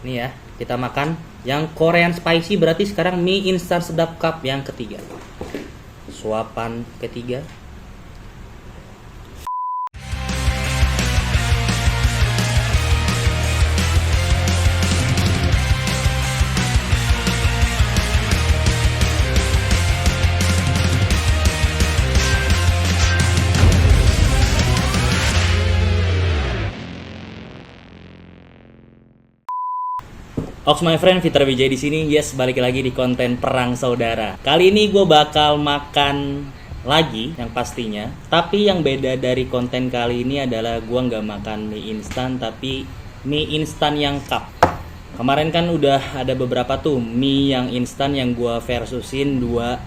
Nih ya, kita makan yang Korean spicy, berarti sekarang mie instan sedap cup yang ketiga. Suapan ketiga. Ox my friend, Fitra Wijaya di sini. Yes, balik lagi di konten Perang Saudara. Kali ini gue bakal makan lagi yang pastinya. Tapi yang beda dari konten kali ini adalah gue nggak makan mie instan, tapi mie instan yang cup. Kemarin kan udah ada beberapa tuh mie yang instan yang gue versusin dua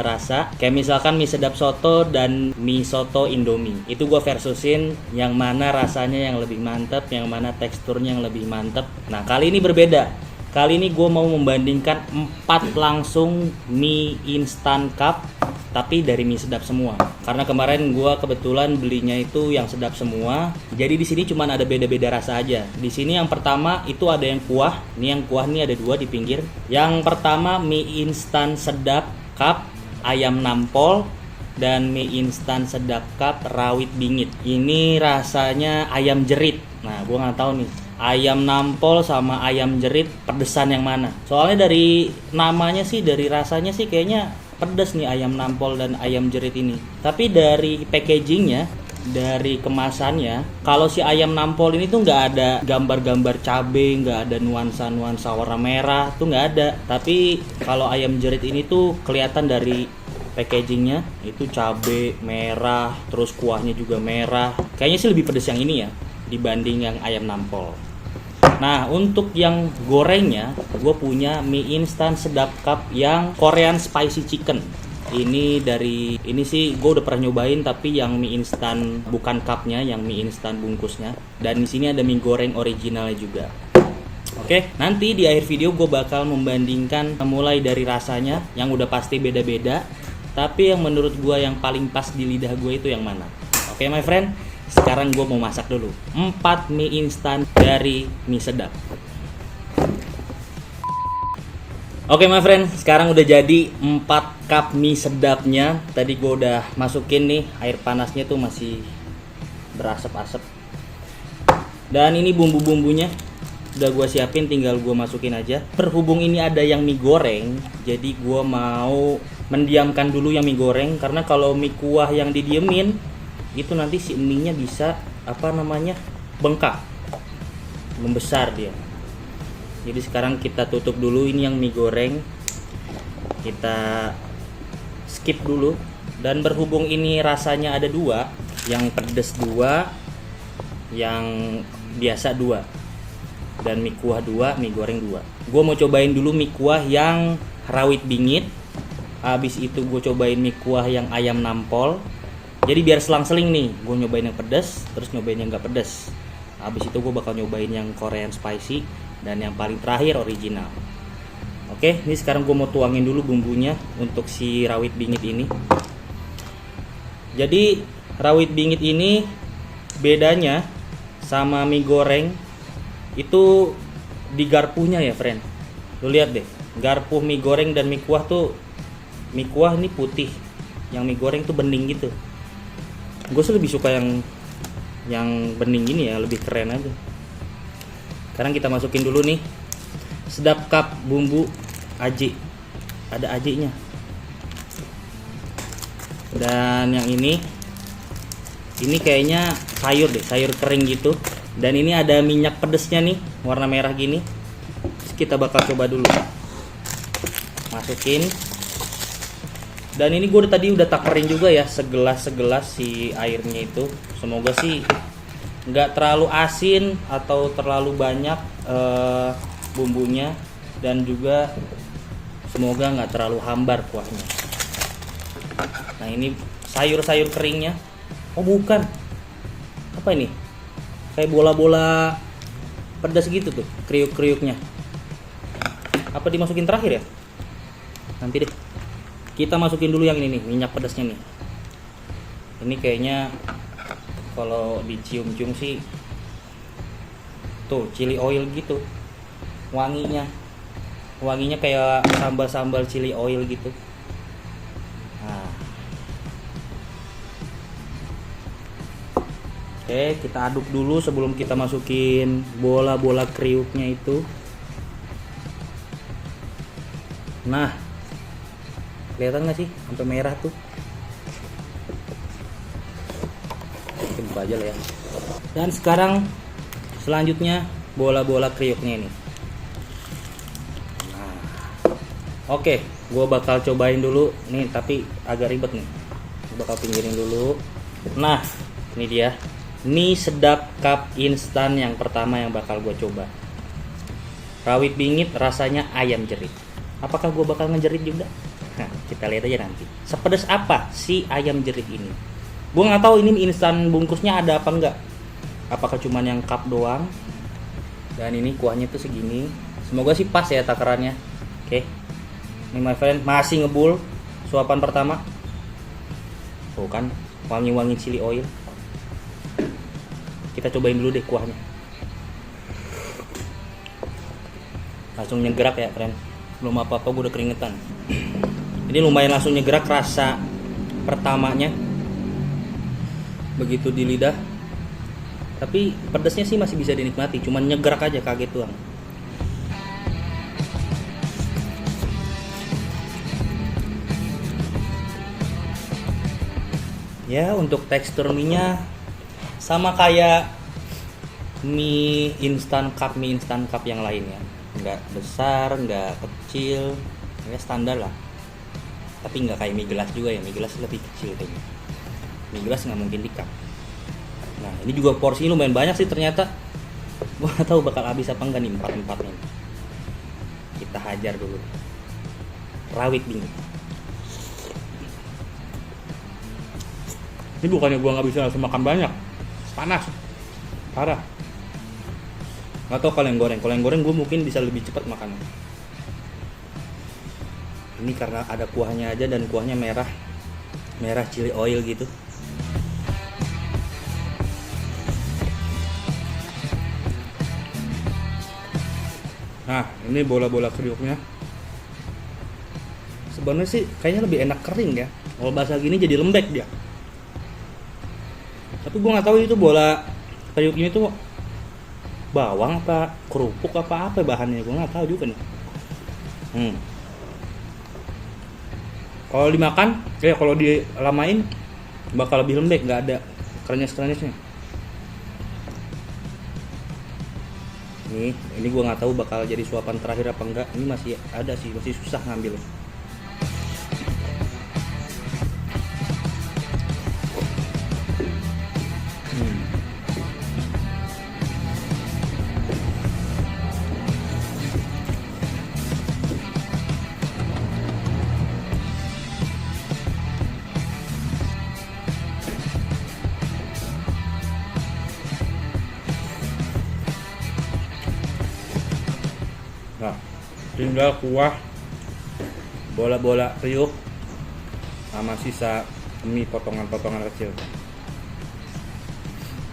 rasa, kayak misalkan mie sedap soto dan mie soto Indomie. Itu gue versusin yang mana rasanya yang lebih mantep, yang mana teksturnya yang lebih mantep. Nah kali ini berbeda. Kali ini gue mau membandingkan 4 langsung mie instan cup, tapi dari mie sedap semua. Karena kemarin gue kebetulan belinya itu yang sedap semua. Jadi di sini cuma ada beda-beda rasa aja. Di sini yang pertama itu ada yang kuah. Ini yang kuah nih ada 2 di pinggir. Yang pertama mie instan sedap cup ayam nampol dan mie instan sedap cup rawit bingit. Ini rasanya ayam jerit. Nah, gua nggak tahu nih ayam nampol sama ayam jerit pedesan yang mana. Soalnya dari namanya sih, dari rasanya sih kayaknya pedes nih ayam nampol dan ayam jerit ini. Tapi dari packagingnya, dari kemasannya, kalau si ayam nampol ini tuh nggak ada gambar-gambar cabai, nggak ada nuansa-nuansa warna merah, tuh nggak ada. Tapi kalau ayam jerit ini tuh kelihatan dari packagingnya itu cabai merah, terus kuahnya juga merah. Kayaknya sih lebih pedes yang ini ya dibanding yang ayam nampol. Nah untuk yang gorengnya, gue punya mie instan sedap cup yang Korean spicy chicken. Ini sih gue udah pernah nyobain, tapi yang mie instan bukan cupnya, yang mie instan bungkusnya. Dan di sini ada mie goreng originalnya juga. Oke, nanti di akhir video gue bakal membandingkan mulai dari rasanya yang udah pasti beda-beda, tapi yang menurut gue yang paling pas di lidah gue itu yang mana. Oke my friend, sekarang gue mau masak dulu 4 mie instan dari mie sedap. Oke my friend, sekarang udah jadi 4 cup mie sedapnya. Tadi gue udah masukin nih, air panasnya tuh masih berasap-asap. Dan ini bumbu-bumbunya udah gue siapin, tinggal gue masukin aja. Berhubung ini ada yang mie goreng, jadi gue mau mendiamkan dulu yang mie goreng. Karena kalau mie kuah yang didiemin, itu nanti si mie-nya bisa bengkak, membesar dia. Jadi sekarang kita tutup dulu ini yang mie goreng, kita skip dulu. Dan berhubung ini rasanya ada 2, yang pedes 2, yang biasa 2, dan mie kuah 2, mie goreng 2. Gue mau cobain dulu mie kuah yang rawit bingit, habis itu gue cobain mie kuah yang ayam nampol. Jadi biar selang-seling nih, gue nyobain yang pedes, terus nyobain yang gak pedes. Habis itu gue bakal nyobain yang Korean spicy, dan yang paling terakhir original. Oke, ini sekarang gue mau tuangin dulu bumbunya untuk si rawit bingit ini. Jadi rawit bingit ini bedanya sama mie goreng itu di garpunya ya friend. Lu lihat deh, garpu mie goreng dan mie kuah tuh, mie kuah ini putih, yang mie goreng tuh bening gitu. Gue sih lebih suka yang bening gini ya, lebih keren aja. Sekarang kita masukin dulu nih sedap cup bumbu aji, ada ajinya. Dan yang ini kayaknya sayur deh, sayur kering gitu. Dan ini ada minyak pedesnya nih, warna merah gini. Terus kita bakal coba dulu, masukin. Dan ini gue tadi udah takerin juga ya, segelas si airnya itu. Semoga sih nggak terlalu asin atau terlalu banyak bumbunya, dan juga semoga nggak terlalu hambar kuahnya. Nah ini sayur-sayur keringnya. Oh bukan, apa ini, kayak bola-bola pedas gitu tuh, kriuk-kriuknya. Apa dimasukin terakhir ya? Nanti deh. Kita masukin dulu yang ini nih, minyak pedasnya nih. Ini kayaknya kalau dicium-cium sih tuh chili oil gitu. wanginya. Wanginya kayak sambal-sambal chili oil gitu. Nah. Oke, kita aduk dulu sebelum kita masukin bola-bola kriuknya itu. Nah, kelihatan nggak sih sampai merah tuh? Kita buka aja lah ya. Dan sekarang selanjutnya bola-bola kriuknya ini. Nah, oke, gue bakal cobain dulu nih, tapi agak ribet nih. Gua bakal pinggirin dulu. Nah, ini dia. Mie sedap cup instan yang pertama yang bakal gue coba. Rawit bingit rasanya ayam jerit. Apakah gue bakal ngejerit juga? Nah, kita lihat aja nanti. Sepedas apa si ayam jerit ini? Gue nggak tahu ini mie instan bungkusnya ada apa enggak. Apakah cuman yang cup doang? Dan ini kuahnya tuh segini. Semoga sih pas ya takarannya. Oke. Ini my friend masih ngebul. Suapan pertama. Tuh kan wangi-wangi chili oil. Kita cobain dulu deh kuahnya. Langsung nyegerak ya friend. Belum apa-apa gue udah keringetan. Ini lumayan langsung nyegerak rasa pertamanya. Begitu di lidah. Tapi pedasnya sih masih bisa dinikmati. Cuman nyegerak aja, kaget doang. Ya, untuk tekstur mie-nya sama kayak mie instan cup yang lainnya. Nggak besar, nggak kecil, ya standar lah. Tapi nggak kayak mie gelas juga ya. Mie gelas lebih kecil kayaknya. Mie gelas nggak mungkin di cup. Nah, ini juga porsinya lumayan banyak sih ternyata. Gua nggak tahu bakal habis apa enggak nih 4-4 nih. Kita hajar dulu. Rawit bingit. Ini bukannya gua nggak bisa langsung makan banyak. Panas. Parah. Nggak tahu kalau yang goreng. Kalau yang goreng gue mungkin bisa lebih cepat makannya. Ini karena ada kuahnya aja dan kuahnya merah. Merah chili oil gitu. Nah, ini bola-bola kriuknya. Sebenarnya sih kayaknya lebih enak kering ya. Kalau basah gini jadi lembek dia. Tapi gue nggak tahu itu bola kriuk ini tuh bawang apa kerupuk apa bahannya, gue nggak tahu juga nih. Kalau dimakan, ya kalau dilamain bakal lebih lembek, nggak ada krenyes-krenyesnya. Ini gue nggak tahu bakal jadi suapan terakhir apa enggak. Ini masih ada sih, masih susah ngambil. Nah, tinggal kuah, bola-bola kriuk, sama sisa mie potongan-potongan kecil.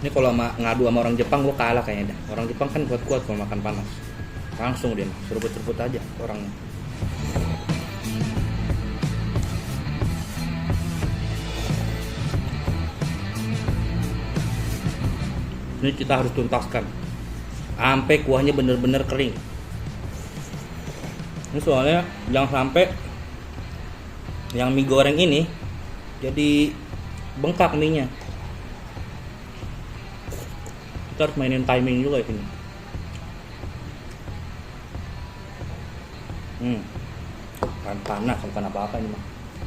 Ini kalau ngadu sama orang Jepang gue kalah kayaknya dah. Orang Jepang kan kuat-kuat kalau makan panas. Langsung dia seruput-seruput aja orangnya. Ini kita harus tuntaskan sampai kuahnya bener-bener kering. Ini soalnya jangan sampai yang mie goreng ini jadi bengkak mie-nya. Kita harus mainin timing juga ini. Kan panas, bukan apa-apa ini mah.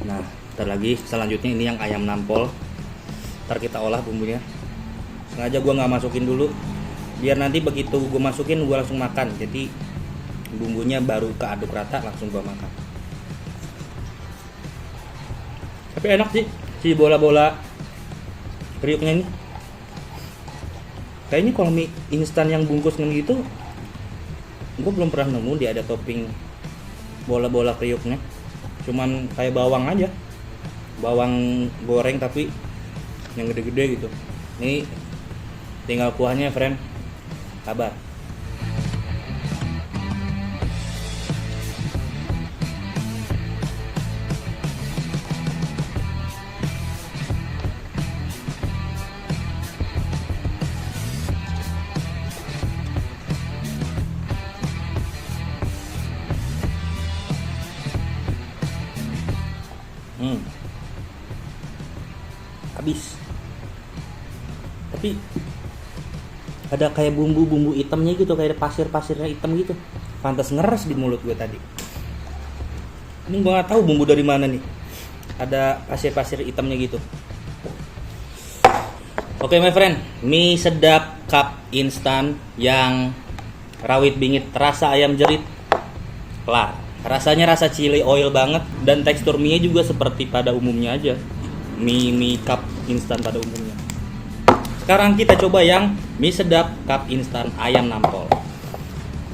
Nah, ntar lagi selanjutnya ini yang ayam nampol. Ntar kita olah bumbunya. Sengaja gue nggak masukin dulu, biar nanti begitu gue masukin gue langsung makan. Jadi bumbunya baru keaduk rata langsung gue makan. Tapi enak sih si bola-bola kriuknya ini. Kayaknya kalau mie instan yang bungkus gitu, gue belum pernah nemu dia ada topping bola-bola kriuknya. Cuman kayak bawang aja, bawang goreng tapi yang gede-gede gitu. Ini tinggal kuahnya friend, kabar. Habis. Tapi ada kayak bumbu-bumbu hitamnya gitu, kayak ada pasir-pasirnya hitam gitu. Pantas ngeres di mulut gue tadi. Ini gue nggak tahu bumbu dari mana nih. Ada pasir-pasir hitamnya gitu. Oke my friend, mie sedap cup instan yang rawit bingit rasa ayam jerit kelar. Rasanya rasa chili oil banget dan tekstur mie juga seperti pada umumnya aja. Mie cup instan pada umumnya. Sekarang kita coba yang mie sedap cup instan ayam nampol.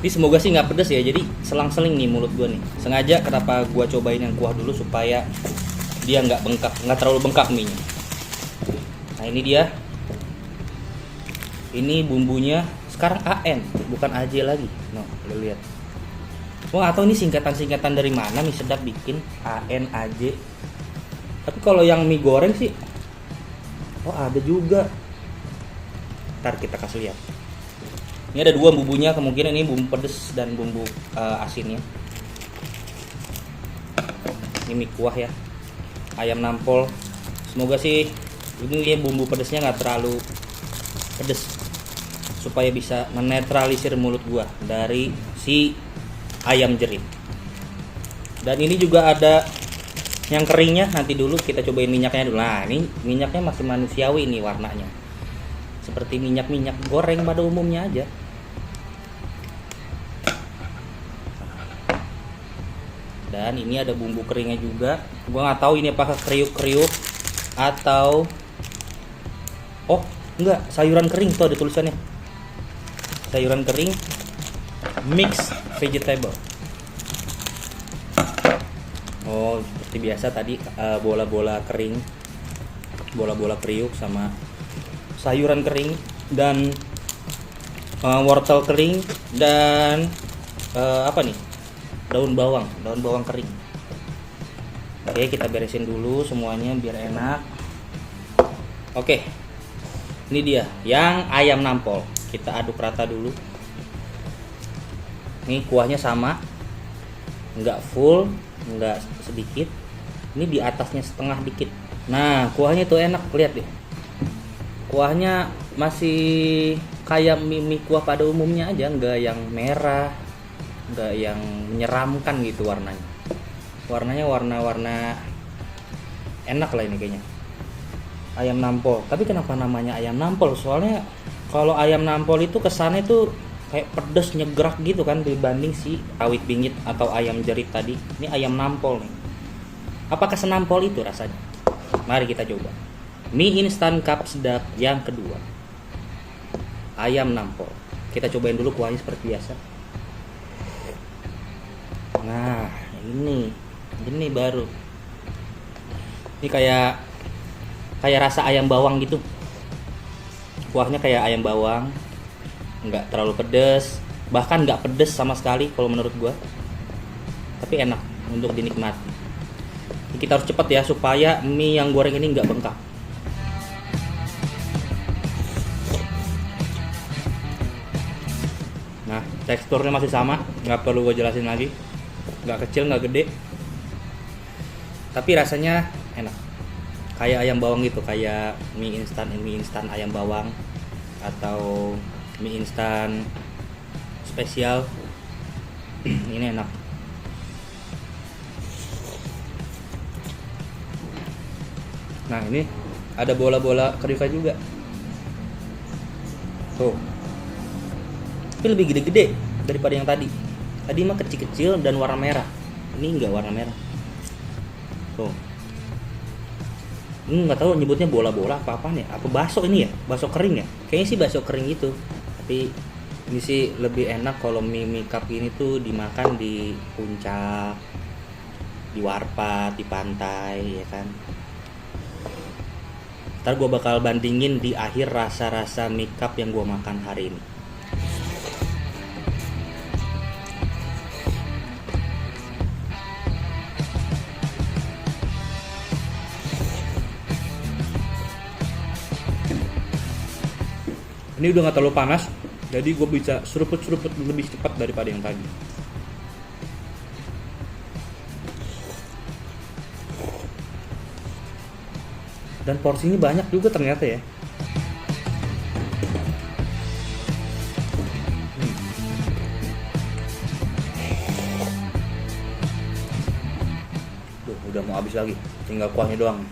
Ini semoga sih nggak pedes ya, jadi selang-seling nih mulut gue nih. Sengaja kenapa gue cobain yang kuah dulu supaya dia nggak bengkak, nggak terlalu bengkak mie-nya. Nah ini dia. Ini bumbunya sekarang AN, bukan AJ lagi. No, lo lihat. Wah, atau ini singkatan-singkatan dari mana mie sedap bikin AN AJ. Tapi kalau yang mie goreng sih, oh ada juga. Ntar kita kasih lihat. Ini ada dua bumbunya, kemungkinan ini bumbu pedas dan bumbu asinnya. Ini mie kuah ya, ayam nampol. Semoga sih ini ya bumbu pedasnya nggak terlalu pedas, supaya bisa menetralisir mulut gua dari si ayam jerit. Dan ini juga ada yang keringnya, nanti dulu kita cobain minyaknya dulu. Nah ini minyaknya masih manusiawi nih warnanya, seperti minyak goreng pada umumnya aja. Dan ini ada bumbu keringnya juga. Gua nggak tahu ini apakah kriuk-kriuk atau enggak, sayuran kering tuh ada tulisannya. Sayuran kering mix vegetable. Oh, seperti biasa tadi bola-bola kering, bola-bola kriuk sama sayuran kering dan wortel kering dan apa nih? Daun bawang kering. Oke, kita beresin dulu semuanya biar enak. Oke. Ini dia yang ayam nampol. Kita aduk rata dulu. Ini kuahnya sama, nggak full, nggak sedikit. Ini di atasnya setengah dikit. Nah, kuahnya tuh enak, lihat deh. Kuahnya masih kayak mie kuah pada umumnya aja, nggak yang merah, nggak yang menyeramkan gitu warnanya. Warnanya warna-warna enak lah ini kayaknya. Ayam nampol. Tapi kenapa namanya ayam nampol? Soalnya kalau ayam nampol itu kesannya tuh kayak pedes nyegrak gitu kan dibanding si rawit bingit atau ayam jerit tadi. Ini ayam nampol nih. Apakah senampol itu rasanya? Mari kita coba. Mie instan cup sedap yang kedua. Ayam nampol. Kita cobain dulu kuahnya seperti biasa. Nah, ini baru. Ini kayak rasa ayam bawang gitu. Kuahnya kayak ayam bawang, nggak terlalu pedes, bahkan nggak pedes sama sekali kalau menurut gua. Tapi enak untuk dinikmati. Kita harus cepat ya supaya mie yang goreng ini nggak bengkak. Nah, teksturnya masih sama, nggak perlu gua jelasin lagi. Nggak kecil, nggak gede, tapi rasanya enak. Kayak ayam bawang gitu, kayak mie instan ayam bawang atau mie instan spesial. Ini enak. Nah, ini ada bola-bola kerika juga. Tuh. Tapi lebih gede-gede daripada yang tadi. Tadi mah kecil-kecil dan warna merah. Ini enggak warna merah. Tuh. Nggak tahu nyebutnya bola-bola apa-apaan ya. Apa bakso ini ya? Bakso kering ya? Kayaknya sih bakso kering gitu. Tapi ini sih lebih enak kalau mie cup ini tuh dimakan di puncak, di warpat, di pantai, ya kan. Ntar gue bakal bandingin di akhir rasa-rasa mie cup yang gue makan hari ini. Ini udah gak terlalu panas, jadi gue bisa seruput-seruput lebih cepat daripada yang tadi. Dan porsinya banyak juga ternyata ya. Duh, udah mau habis lagi, tinggal kuahnya doang.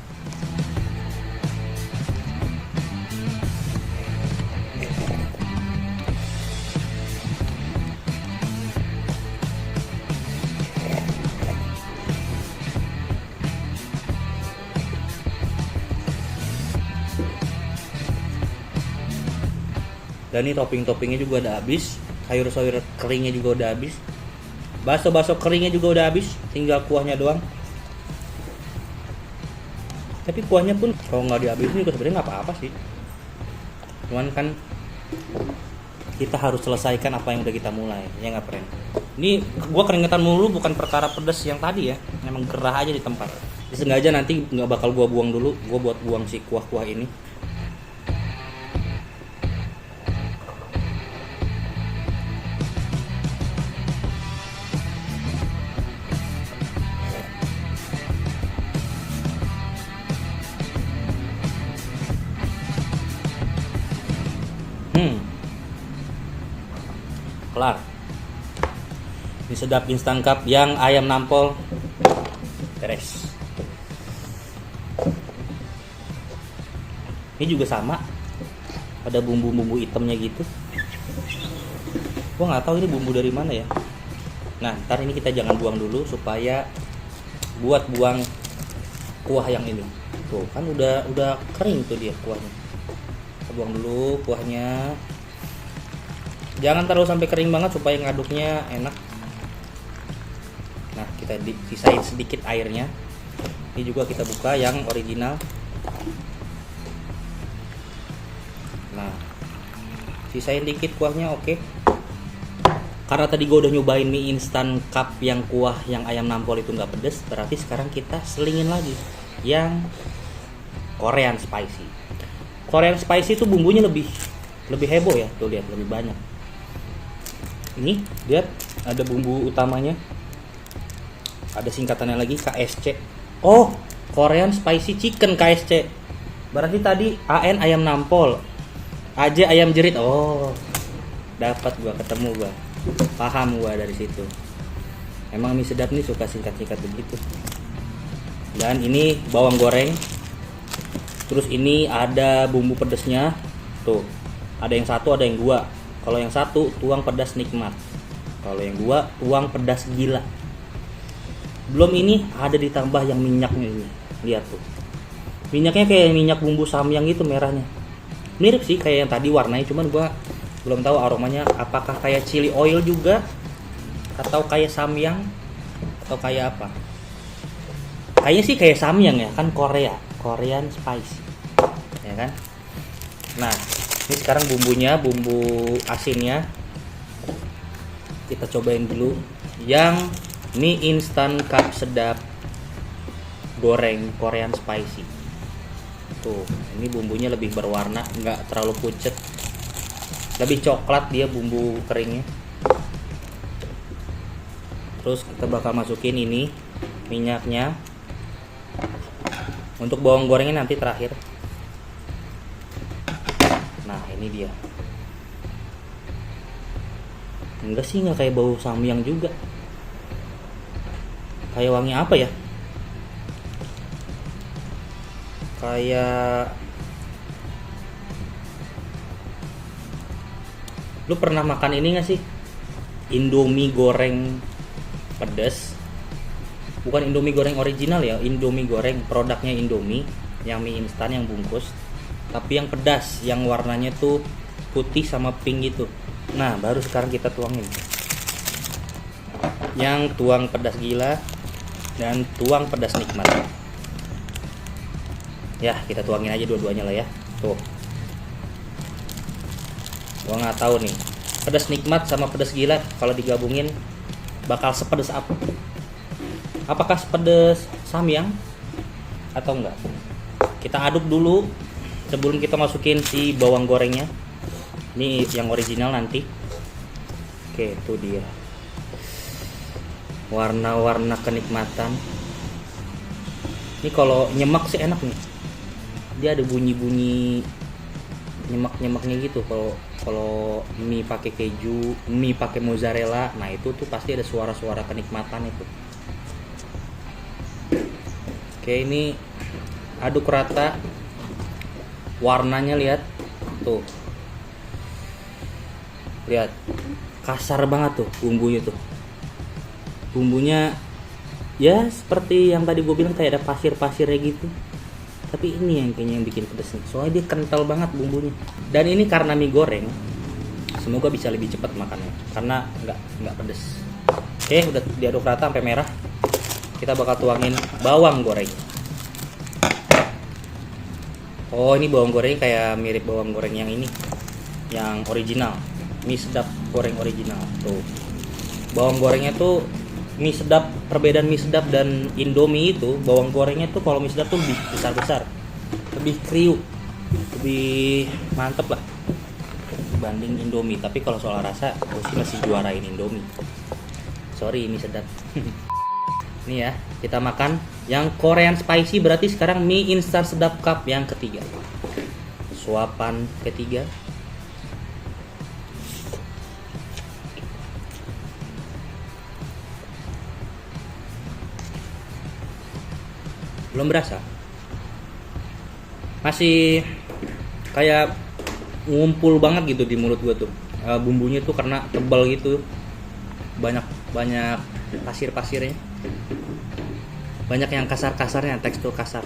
Dan ini topping-toppingnya juga udah habis, sayur-sayur keringnya juga udah habis, bakso-bakso keringnya juga udah habis, tinggal kuahnya doang. Tapi kuahnya pun kalau nggak dihabisin juga sebenarnya nggak apa-apa sih. Cuman kan kita harus selesaikan apa yang udah kita mulai, ya nggak friend? Ini gua keringetan mulu bukan perkara pedas yang tadi ya, memang gerah aja di tempat. Disengaja nanti nggak bakal gua buang dulu, gua buat buang si kuah-kuah ini. Kelar. Ini sedap instan cup yang ayam nampol beres. Ini juga sama, ada bumbu-bumbu hitamnya gitu. Gua nggak tahu ini bumbu dari mana ya. Nah, ntar ini kita jangan buang dulu supaya buat buang kuah yang ini. Tuh kan udah kering tuh dia kuahnya. Kita buang dulu kuahnya. Jangan terlalu sampai kering banget supaya ngaduknya enak. Nah, kita sisain sedikit airnya. Ini juga kita buka yang original. Nah, sisain dikit kuahnya, oke. Karena tadi gue udah nyobain mie instan cup yang kuah yang ayam nampol itu nggak pedes, berarti sekarang kita selingin lagi yang Korean spicy. Korean spicy itu bumbunya lebih heboh ya, tuh lihat lebih banyak. Ini lihat ada bumbu utamanya, ada singkatannya lagi KSC. Oh, Korean Spicy Chicken KSC. Berarti tadi AN ayam nampol, AJ ayam jerit. Oh, dapat gua, ketemu gua, paham gua dari situ. Emang mie sedap nih suka singkat-singkat begitu. Dan ini bawang goreng. Terus ini ada bumbu pedesnya. Tuh, ada yang satu, ada yang dua. Kalau yang satu tuang pedas nikmat, kalau yang dua tuang pedas gila. Belum ini ada ditambah yang minyaknya ini, lihat tuh. Minyaknya kayak minyak bumbu samyang gitu merahnya. Mirip sih kayak yang tadi warnanya, cuman gua belum tahu aromanya apakah kayak chili oil juga atau kayak samyang atau kayak apa. Kayaknya sih kayak samyang ya, kan Korean spicy. Ya kan? Nah, ini sekarang bumbunya, bumbu asinnya kita cobain dulu. Yang mie instan cup sedap goreng Korean spicy. Tuh, ini bumbunya lebih berwarna, nggak terlalu pucet, lebih coklat dia bumbu keringnya. Terus kita bakal masukin ini minyaknya. Untuk bawang gorengnya nanti terakhir. Nah, ini dia. Enggak sih, nggak kayak bau samyang juga. Kayak wangi apa ya? Kayak lu pernah makan ini nggak sih? Indomie goreng pedas. Bukan Indomie goreng original ya, Indomie goreng produknya Indomie yang mie instan yang bungkus. Tapi yang pedas, yang warnanya tuh putih sama pink gitu. Nah, baru sekarang kita tuangin. Yang tuang pedas gila dan tuang pedas nikmat. Ya, kita tuangin aja dua-duanya lah ya. Tuh. Gua nggak tahu nih, pedas nikmat sama pedas gila kalau digabungin bakal sepedas apa? Apakah sepedas samyang atau enggak? Kita aduk dulu sebelum kita masukin si bawang gorengnya. Ini yang original nanti. Oke, itu dia. Warna-warna kenikmatan. Ini kalau nyemak sih enak nih. dia ada bunyi-bunyi nyemak-nyemaknya gitu. Kalau mie pakai keju, mie pakai mozzarella, nah itu tuh pasti ada suara-suara kenikmatan itu. Oke, ini aduk rata. Warnanya lihat tuh, lihat kasar banget tuh bumbunya tuh. Bumbunya ya seperti yang tadi gue bilang, kayak ada pasir-pasirnya gitu. Tapi ini yang kayaknya yang bikin pedes nih, soalnya dia kental banget bumbunya. Dan ini karena mie goreng, semoga bisa lebih cepat makannya karena nggak pedes. Oke, udah diaduk rata sampai merah. Kita bakal tuangin bawang goreng. Oh, ini bawang gorengnya kayak mirip bawang goreng yang ini, yang original, mie sedap goreng original tuh. Bawang gorengnya tuh mie sedap, perbedaan mie sedap dan Indomie itu bawang gorengnya tuh kalau mie sedap tuh lebih besar-besar, lebih kriuk, lebih mantep lah dibanding Indomie. Tapi kalau soal rasa gue sih masih juarain Indomie. Sorry, mie sedap. Nih ya, kita makan yang Korean spicy, berarti sekarang mie instan sedap cup yang ketiga. Suapan ketiga. Belum berasa, masih kayak ngumpul banget gitu di mulut gue tuh. Bumbunya tuh karena tebal gitu, banyak pasir-pasirnya, banyak yang kasar-kasarnya, tekstur kasar.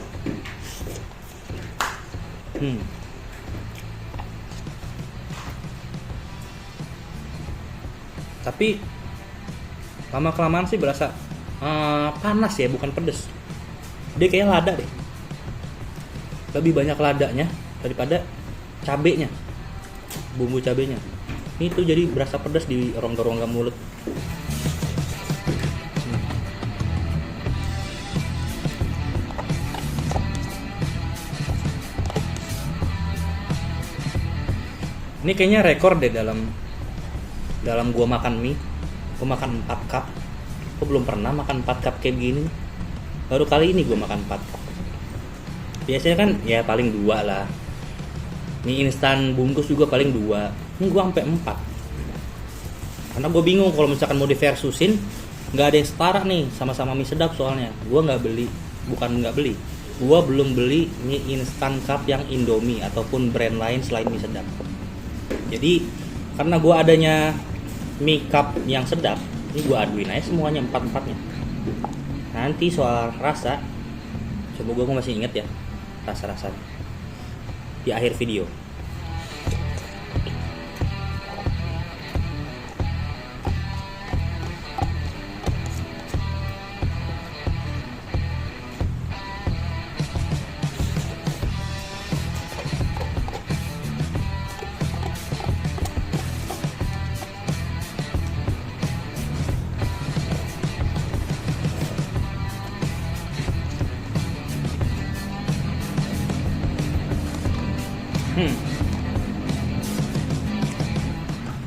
Tapi lama kelamaan sih berasa panas ya, bukan pedes. Dia kayaknya lada deh, lebih banyak ladanya daripada cabenya, bumbu cabenya. Ini tuh jadi berasa pedas di rongga-rongga mulut. Ini kayaknya rekor deh dalam gua makan mie. Gua makan 4 cup. Gua belum pernah makan 4 cup kayak gini. Baru kali ini gua makan 4 cup. Biasanya kan ya paling 2 lah. Mie instan bungkus juga paling 2. Ini gua sampai 4. Karena gua bingung kalau misalkan mau diversusin, nggak ada yang setara nih sama-sama mie sedap soalnya. Gua nggak beli, gua belum beli mie instan cup yang Indomie ataupun brand lain selain mie sedap. Jadi karena gue adanya mie cup yang sedap, ini gue aduin aja semuanya 4-4-nya. Nanti soal rasa, coba gue masih inget ya rasa-rasanya di akhir video.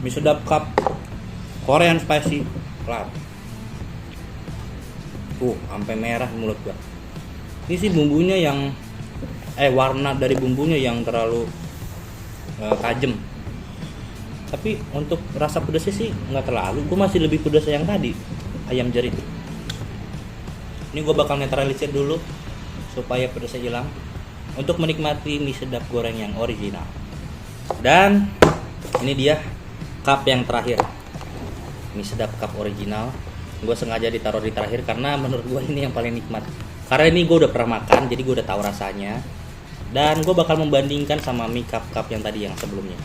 Mie sedap cup Korean spicy plat. Sampai merah mulut gua. Ini sih bumbunya yang warna dari bumbunya yang terlalu tajam. Tapi untuk rasa pedasnya sih nggak terlalu. Gua masih lebih pedas yang tadi, ayam jerit. Ini gua bakal netralisir dulu supaya pedasnya hilang untuk menikmati mie sedap goreng yang original. Dan ini dia cup yang terakhir, mie sedap cup original. Gue sengaja ditaruh di terakhir karena menurut gue ini yang paling nikmat. Karena ini gue udah pernah makan, jadi gue udah tahu rasanya. Dan gue bakal membandingkan sama mie cup yang tadi yang sebelumnya.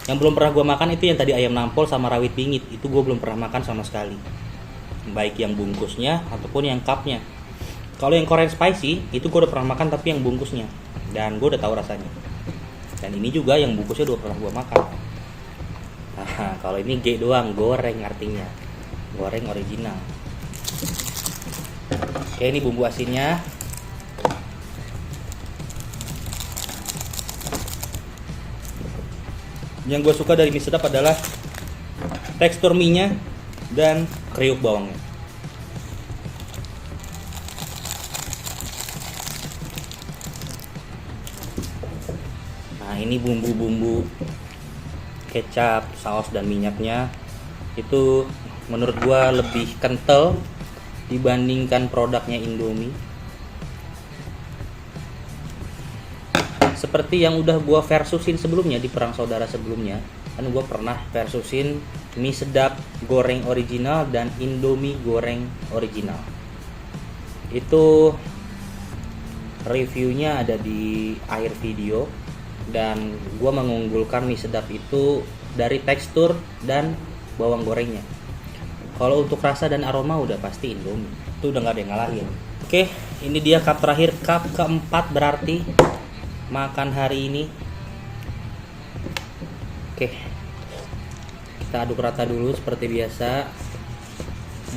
Yang belum pernah gue makan itu yang tadi ayam nampol sama rawit bingit. Itu gue belum pernah makan sama sekali, baik yang bungkusnya ataupun yang cupnya. Kalau yang Korean spicy itu gue udah pernah makan, tapi yang bungkusnya, dan gue udah tahu rasanya. Dan ini juga yang bungkusnya udah pernah gue makan. Nah, kalau ini G doang, goreng artinya, goreng original. Oke, ini bumbu asinnya. Yang gue suka dari mie sedap adalah tekstur mie-nya dan kriuk bawangnya. ini bumbu-bumbu kecap, saus dan minyaknya itu menurut gua lebih kental dibandingkan produknya Indomie. Seperti yang udah gua versusin sebelumnya di perang saudara sebelumnya, kan gua pernah versusin mie sedap goreng original dan Indomie goreng original. Itu reviewnya ada di akhir video, dan gua mengunggulkan mie sedap itu dari tekstur dan bawang gorengnya. Kalau untuk rasa dan aroma udah pasti Indomie, itu udah nggak ada yang ngalahin. Oke, ini dia cup terakhir, cup keempat berarti makan hari ini. Oke, kita aduk rata dulu seperti biasa.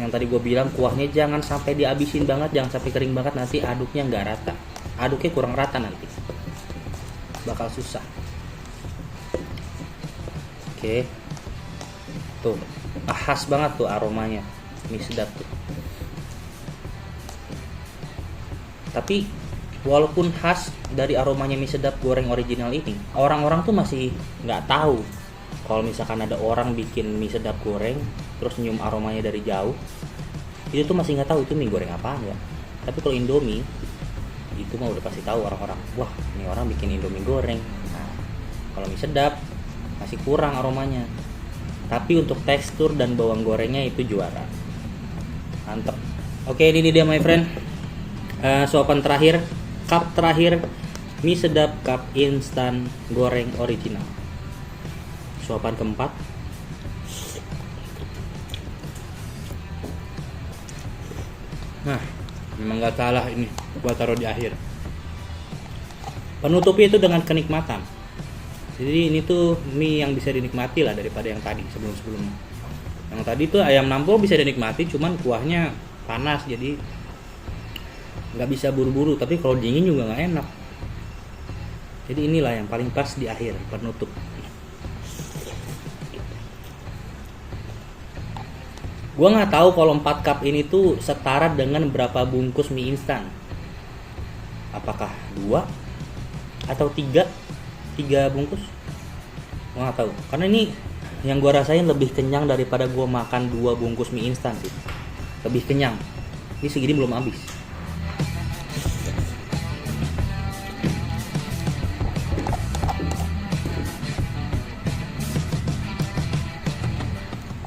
Yang tadi gue bilang, kuahnya jangan sampai dihabisin banget, jangan sampai kering banget, nanti aduknya nggak rata, aduknya kurang rata, nanti bakal susah. Oke, tuh khas banget tuh aromanya mie sedap tuh. Tapi walaupun khas dari aromanya mie sedap goreng original ini, orang-orang tuh masih nggak tahu kalau misalkan ada orang bikin mie sedap goreng terus nyium aromanya dari jauh, itu tuh masih nggak tahu itu mie goreng apaan ya. Tapi kalau Indomie itu mah udah pasti tahu orang-orang, wah ini orang bikin Indomie goreng. Nah, kalau mie sedap masih kurang aromanya, tapi untuk tekstur dan bawang gorengnya itu juara, mantep. Oke, ini dia my friend, suapan terakhir, cup terakhir mie sedap cup instan goreng original, suapan keempat. Nah, memang gak salah ini gua taruh di akhir. Penutupnya itu dengan kenikmatan. Jadi ini tuh mie yang bisa dinikmati lah daripada yang tadi sebelum-sebelumnya. Yang tadi tuh ayam nampol bisa dinikmati, cuman kuahnya panas jadi nggak bisa buru-buru. Tapi kalau dingin juga nggak enak. Jadi inilah yang paling pas di akhir, penutup. Gua nggak tahu kalau 4 cup ini tuh setara dengan berapa bungkus mie instan. Apakah 2 atau 3 bungkus? Gua nggak tahu. Karena ini yang gua rasain lebih kenyang daripada gua makan 2 bungkus mie instan sih. Lebih kenyang. Ini segini belum habis.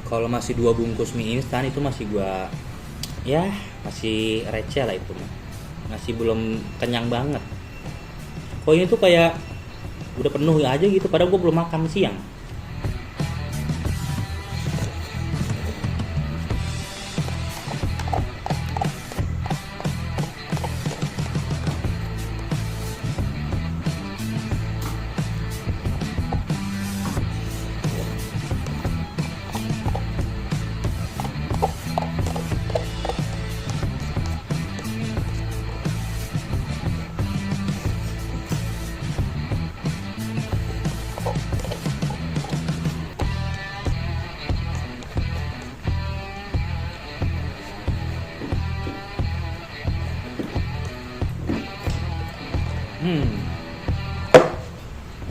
Kalau masih 2 bungkus mie instan itu masih gua, ya masih receh lah itu, masih belum kenyang banget. Kok ini tuh kayak udah penuh aja gitu, padahal gua belum makan siang.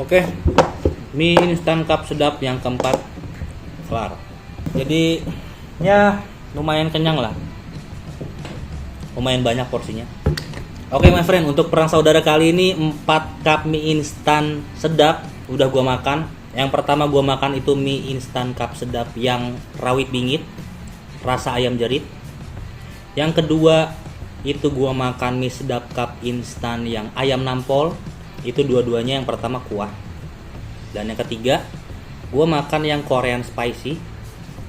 Oke, mie instan cup sedap yang keempat kelar. Jadi ya lumayan kenyang lah, lumayan banyak porsinya. Oke my friend, untuk perang saudara kali ini 4 cup mie instan sedap udah gua makan. Yang pertama gua makan itu mie instan cup sedap yang rawit bingit, rasa ayam jerit. Yang kedua itu gua makan mie sedap cup instan yang ayam nampol. Itu dua-duanya, yang pertama kuah. Dan yang ketiga gua makan yang Korean spicy.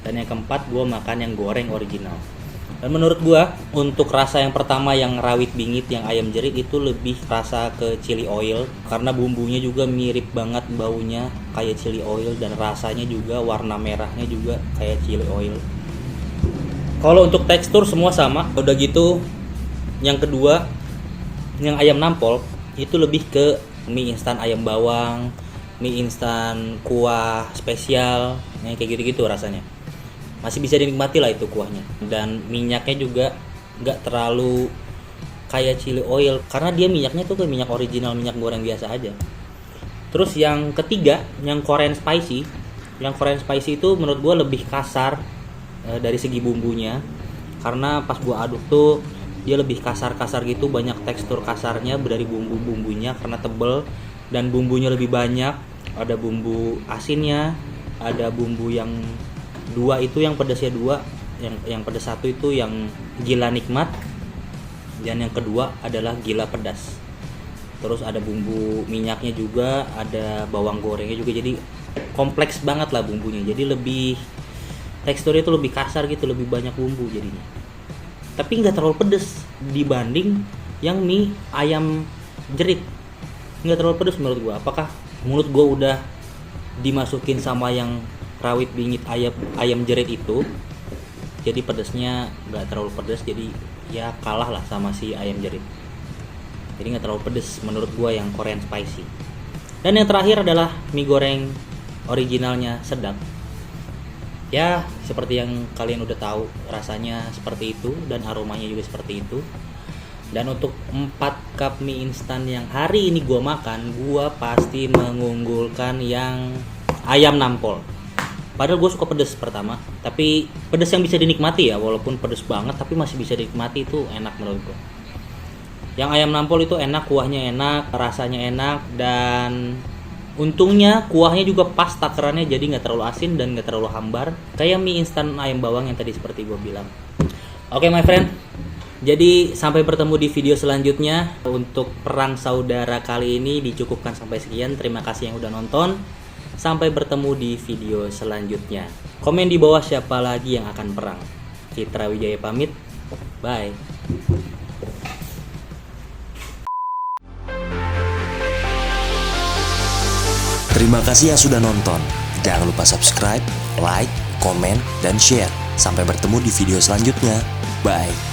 Dan yang keempat gua makan yang goreng original. Dan menurut gua untuk rasa yang pertama yang rawit bingit yang ayam jerit itu lebih rasa ke chili oil, karena bumbunya juga mirip banget, baunya kayak chili oil dan rasanya juga warna merahnya juga kayak chili oil. Kalau untuk tekstur semua sama. Udah gitu yang kedua yang ayam nampol itu lebih ke mie instan ayam bawang, mie instan kuah spesial, yang kayak gitu-gitu rasanya. Masih bisa dinikmati lah itu kuahnya. Dan minyaknya juga nggak terlalu kayak chili oil, karena dia minyaknya tuh kayak minyak original, minyak goreng biasa aja. Terus yang ketiga, yang Korean spicy. Yang Korean spicy itu menurut gue lebih kasar dari segi bumbunya. Karena pas gue aduk tuh dia lebih kasar-kasar gitu, banyak tekstur kasarnya dari bumbu-bumbunya karena tebel dan bumbunya lebih banyak. Ada bumbu asinnya, ada bumbu yang dua itu yang pedasnya dua, yang pedas satu itu yang gila nikmat, dan yang kedua adalah gila pedas. Terus ada bumbu minyaknya juga, ada bawang gorengnya juga, jadi kompleks banget lah bumbunya. Jadi lebih teksturnya itu lebih kasar gitu, lebih banyak bumbu jadinya. Tapi nggak terlalu pedes dibanding yang mie ayam jerit. Nggak terlalu pedes menurut gua. Apakah mulut gua udah dimasukin sama yang rawit bingit ayam jerit itu? Jadi pedesnya nggak terlalu pedes, jadi ya kalah lah sama si ayam jerit. Jadi nggak terlalu pedes menurut gua yang Korean spicy. Dan yang terakhir adalah mie goreng originalnya sedap. Ya seperti yang kalian udah tahu, rasanya seperti itu dan aromanya juga seperti itu. Dan untuk 4 cup mie instan yang hari ini gua makan, gua pasti mengunggulkan yang ayam nampol. Padahal gue suka pedes pertama, tapi pedes yang bisa dinikmati ya, walaupun pedes banget tapi masih bisa dinikmati, itu enak menurut gue. Yang ayam nampol itu enak, kuahnya enak, rasanya enak, dan untungnya kuahnya juga pas takarannya, jadi nggak terlalu asin dan nggak terlalu hambar kayak mie instan ayam bawang yang tadi seperti gue bilang. Oke my friend, jadi sampai bertemu di video selanjutnya. Untuk perang saudara kali ini dicukupkan sampai sekian. Terima kasih yang udah nonton. Sampai bertemu di video selanjutnya. Komen di bawah siapa lagi yang akan perang. Fitra Wijaya pamit. Bye. Terima kasih yang sudah nonton. Jangan lupa subscribe, like, komen, dan share. Sampai bertemu di video selanjutnya. Bye.